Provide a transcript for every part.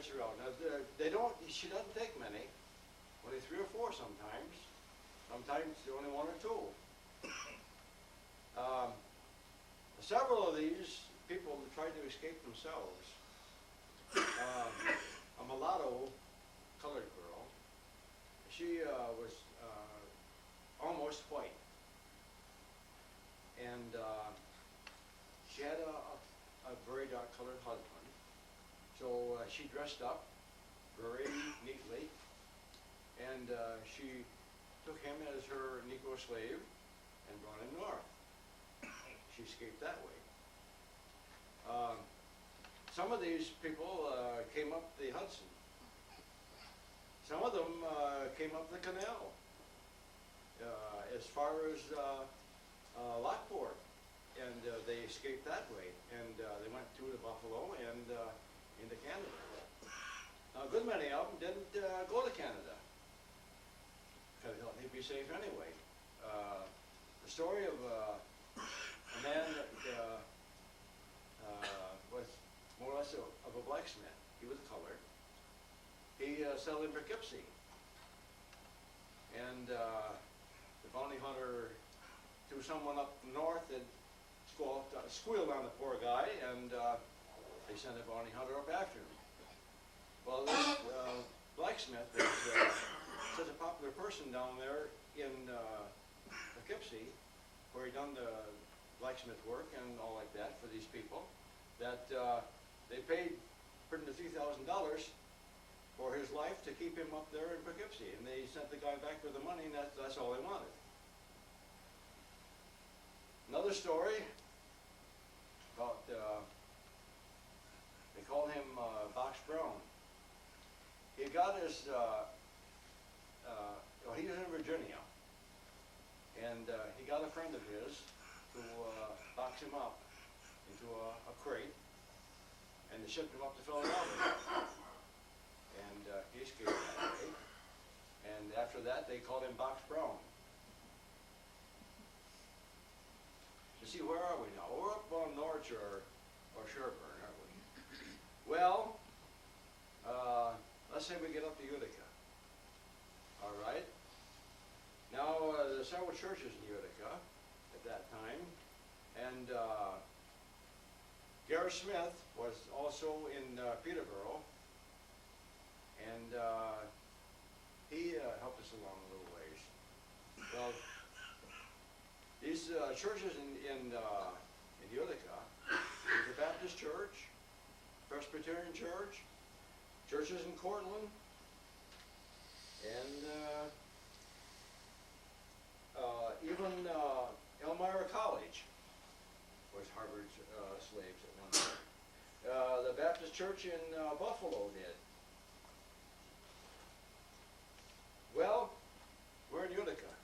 venture out. Now, they don't, she doesn't take many, only 3 or 4 sometimes. Sometimes only 1 or 2. Several of these people tried to escape themselves. A mulatto colored girl. She was almost white. And she had a very dark colored husband. So she dressed up very neatly, and she took him as her Negro slave and brought him north. She escaped that way. Some of these people came up the Hudson. Some of them came up the canal as far as Lockport, and they escaped that way, and they went to the Buffalo and into Canada. A good many of them didn't go to Canada because they thought they'd be safe anyway. The story of a man that was more or less of a blacksmith. He was colored. He settled in Poughkeepsie, and the bounty hunter threw someone up north that squealed on the poor guy, and they sent a bounty hunter up after him. Well, this blacksmith was such a popular person down there in Poughkeepsie, where he done the blacksmith work and all like that for these people, that they paid pretty much $3,000 for his life to keep him up there in Poughkeepsie, and they sent the guy back with the money, and that's all they wanted. Another story about, they called him Box Brown. He got his, well, he was in Virginia, and he got a friend of his to box him up into a crate, and they shipped him up to Philadelphia. And he escaped that way. And after that, they called him Box Brown. You see, where are we now? We're up on Norwich or Sherburne, aren't we? Well, let's say we get up to Utica. All right. Now, there's several churches in Utica at that time, and Garrett Smith was also in Peterborough, and he helped us along a little ways. Well, these churches in Utica, there's a Baptist church, Presbyterian church, churches in Cortland, and even Elmira College was Harvard's slaves at one time. The Baptist church in Buffalo did. Well, we're in Utica.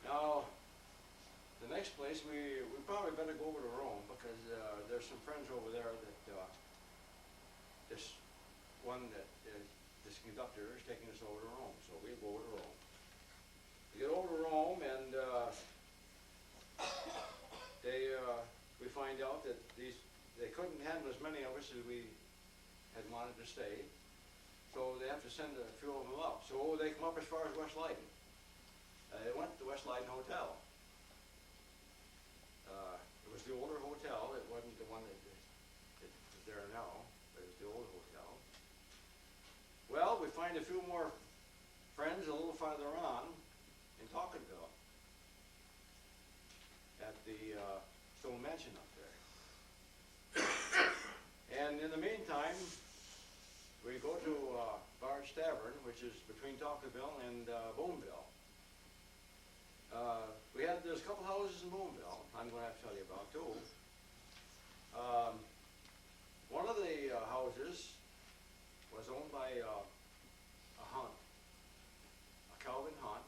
Now, the next place, we probably better go over to Rome, because there's some friends over there that this conductor is taking us over to Rome, so we'll go over to Rome. We get over to Rome, and we find out that they couldn't handle as many of us as we had wanted to stay, so they have to send a few of them up. So they come up as far as West Leyden. They went to the West Leyden Hotel. It was the older hotel. It wasn't the one that is there now, but it's the old hotel. Well, we find a few more friends a little farther on in Talkenville at the Stone Mansion up there. And in the meantime, we go to Bard's Tavern, which is between Talkenville and Boonville. There's a couple houses in Boonville I'm going to have to tell you about too. One of the houses was owned by a Hunt, a Calvin Hunt,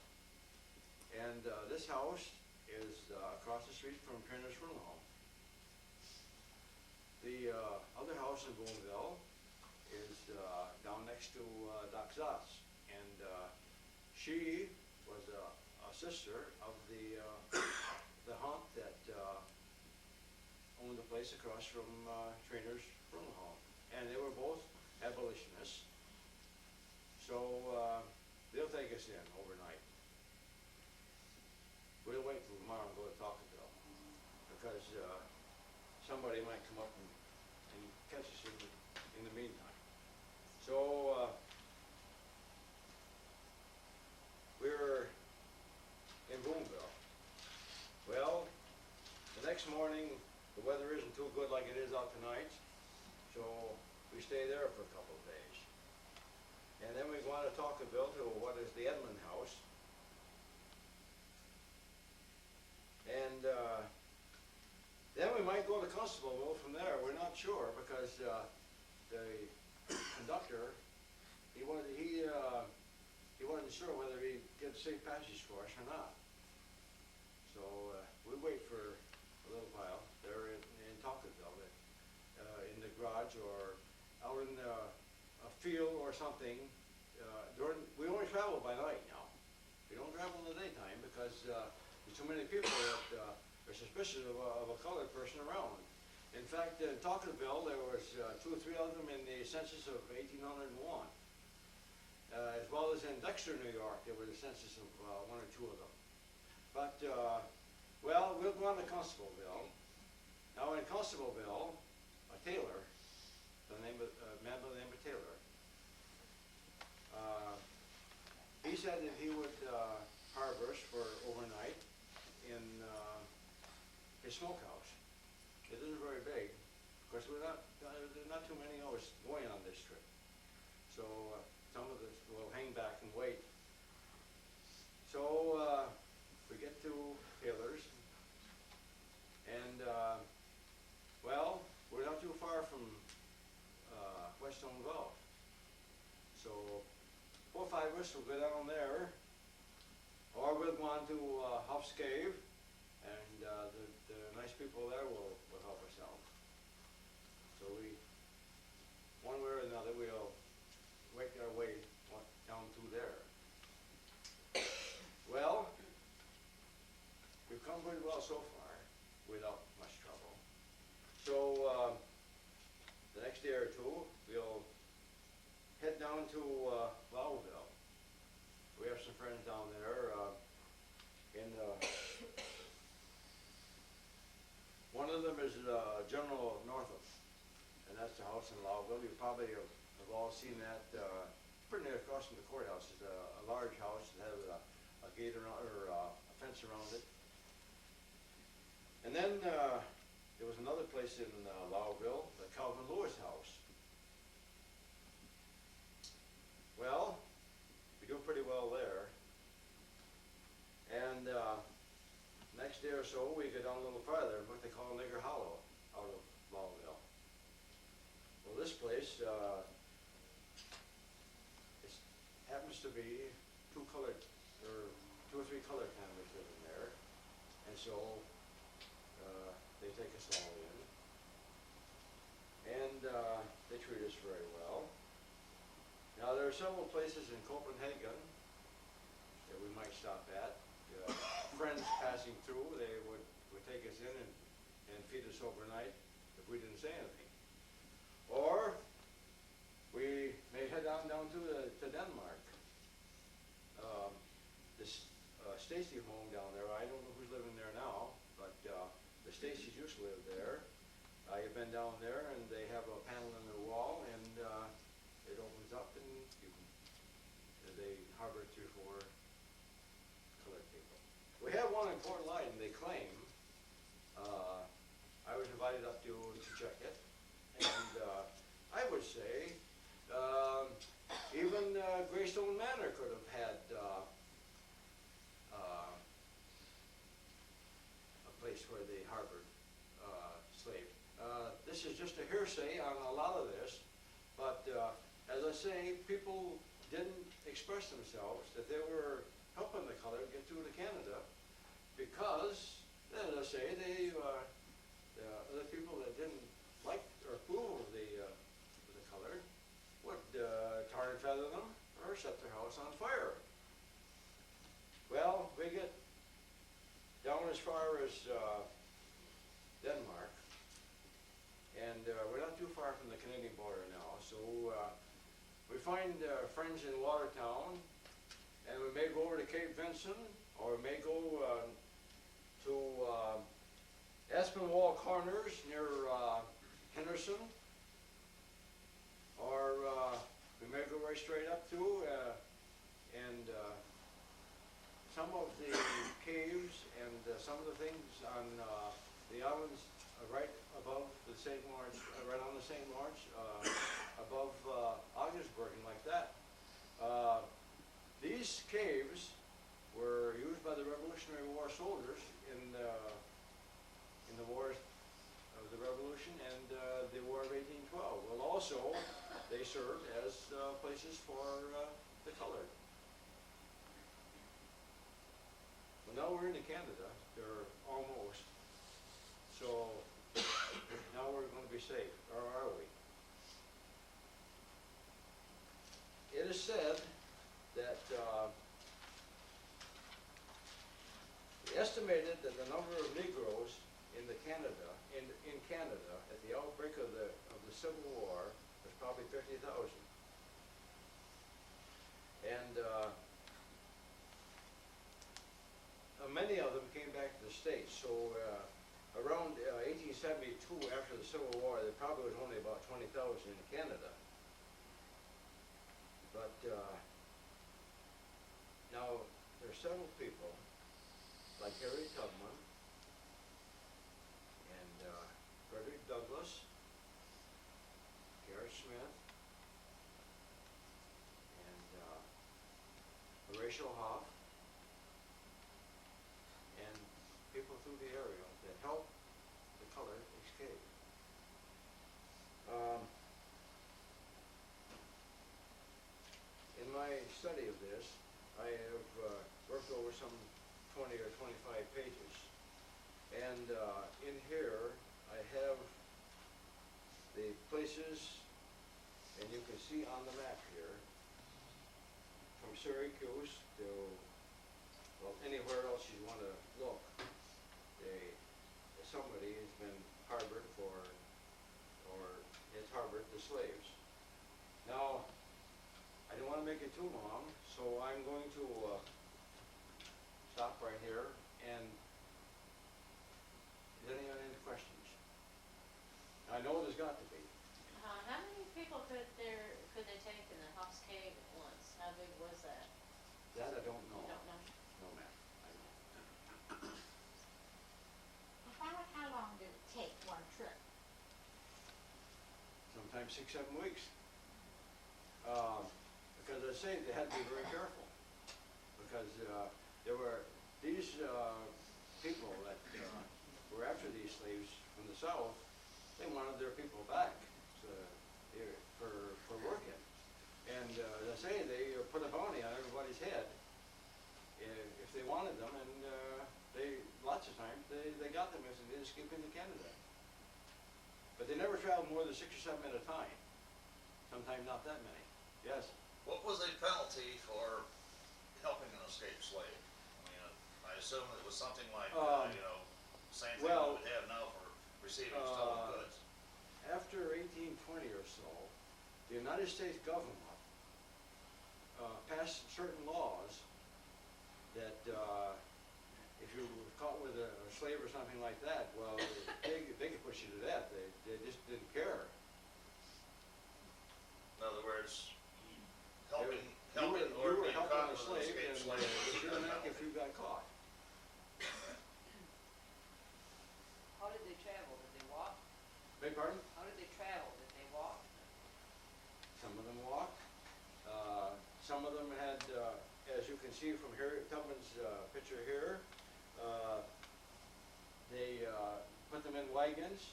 and this house is across the street from Trainer's Funeral Home. The other house in Boonville is down next to Doc Zotz, and she was a sister of the Hunt that owned the place across from Trainer's Funeral Home, and they were both abolitionists. So they'll take us in overnight. We'll wait till tomorrow and go to Talkerville, because somebody might come up and catch us in the meantime. So we were in Boonville. Well, the next morning, the weather isn't too good like it is out tonight, so we stay there for a couple of days. And then we go on to Talkerville to what is the Edmund House. And then we might go to Constableville from there. We're not sure, because the conductor, he wasn't sure whether he'd get safe passage for us or not. So we wait for a little while there in Talkerville, in the garage or out in a field or something. We only travel by night now. We don't travel in the daytime because there's too many people that are suspicious of a colored person around. In fact, in Talkerville, there was 2 or 3 of them in the census of 1801. As well as in Dexter, New York, there was a census of 1 or 2 of them. But, well, we'll go on to Constableville. Now, in Constableville, a tailor, a man by the name of Taylor, he said that he would harbor us for overnight in his smokehouse. It isn't very big. Of course, there's not too many of us going on this trip. So some of us will hang back and wait. So we get to Taylor's, and well, we're not too far from Weststone Gulf. So 4 or 5 of us will go down there, or we'll go on to Huff's Cave, and the nice people there will help us out. So we, one way or another, we'll make our way down through there. Well, we've come pretty well so far, without much trouble. So the next day or two, we'll head down to Lowville. We have some friends down there in one of them is General Northup, and that's the house in Lowville. You probably have all seen that. Pretty near across from the courthouse is a large house that has a gate around, or a fence around it. And then there was another place in Lowville, the Calvin Lewis house. Well, we do pretty well there. And next day or so, we go down a little farther, what they call Nigger Hollow, out of Lowville. Well, this place happens to be 2 or 3 colored families living there, and so they take us all in, and they treat us very well. Now, there are several places in Copenhagen that we might stop at. Friends passing through, they would take us in and feed us overnight if we didn't say anything. Or we may head on down to Denmark. This Stacy home down there, I don't know who's living there now, but the Stacys used to live there. I've been down there, and they have a panel in the wall, and it opens up, and they harbor 3 or 4 colored people. We have one in Port Lyden, they claim. I was invited up to check it, and I would say even Greystone Manor could have had a place where they harbored slaves. This is just a hearsay on a lot of this, but as I say, people didn't express themselves that they were helping the colored get through to Canada, because, as I say, the other people that didn't like or approve of the colored would tar and feather them or set their house on fire. Well, we get down as far as Denmark, and we're not too far from the Canadian border now, so we find friends in Watertown, and we may go over to Cape Vincent, or we may go to Aspinwall Corners near Henderson, or we may go right straight up to and some of the caves and some of the things on the islands right above the St. Lawrence, right on the St. Lawrence, above Augsburg and like that. These caves were used by the Revolutionary War soldiers in the wars of the Revolution and the War of 1812. Well, also, they served as places for the colored. Well, now we're into Canada, or almost. So now we're going to be safe, or are we? It is said that estimated that the number of Negroes in Canada at the outbreak of the Civil War was probably 50,000, and many of them came back to the States. So around 1872, after the Civil War, there probably was only about 20,000 in Canada. But now there are several people like Harry Tubman and Frederick Douglass, Garrett Smith, and Horatio Hoff, and people through the area that helped the colored escape. In my study of this, I have worked over some 20 or 25 pages, and in here I have the places, and you can see on the map here, from Syracuse to, well, anywhere else you want to look, somebody has been harbored for, or has harbored the slaves. Now, I don't want to make it too long, so I'm going to stop right here, and does anyone have any questions? I know there's got to be. How many people could they take in the Hoff's Cave at once? How big was that? That I don't know. You don't know? No, ma'am. I don't. How long did it take one trip? Sometimes 6, 7 weeks. Because I say they had to be very careful, because there were these people that were after these slaves from the South. They wanted their people back for working, and they say they put a bounty on everybody's head if they wanted them, and they lots of times they got them as they escaped into Canada. But they never traveled more than 6 or 7 at a time. Sometimes not that many. Yes. What was the penalty for helping an escaped slave? I mean, I assume it was something like, same thing we would have now for receiving stolen goods. After 1820 or so, the United States government passed certain laws that if you were caught with a slave or something like that, well, they could put you to death. They just didn't care. In other words, helping you were being helping caught a with an slave, escaped and slave was you're a not if penalty. you got caught. How did they travel? Did they walk? Beg pardon? How did they travel? Did they walk? Some of them walked. Some of them had, as you can see from Harriet Tubman's picture here, they put them in wagons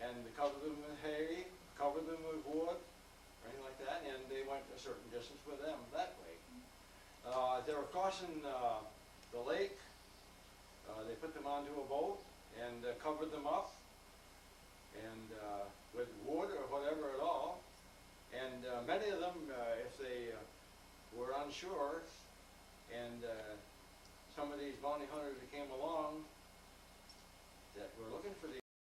and covered them with hay, covered them with wood, or anything like that, and they went a certain distance with them that way. They were crossing the lake. They put them onto a boat and covered them up and with wood or whatever at all. And many of them, if they were unsure, and some of these bounty hunters that came along that were looking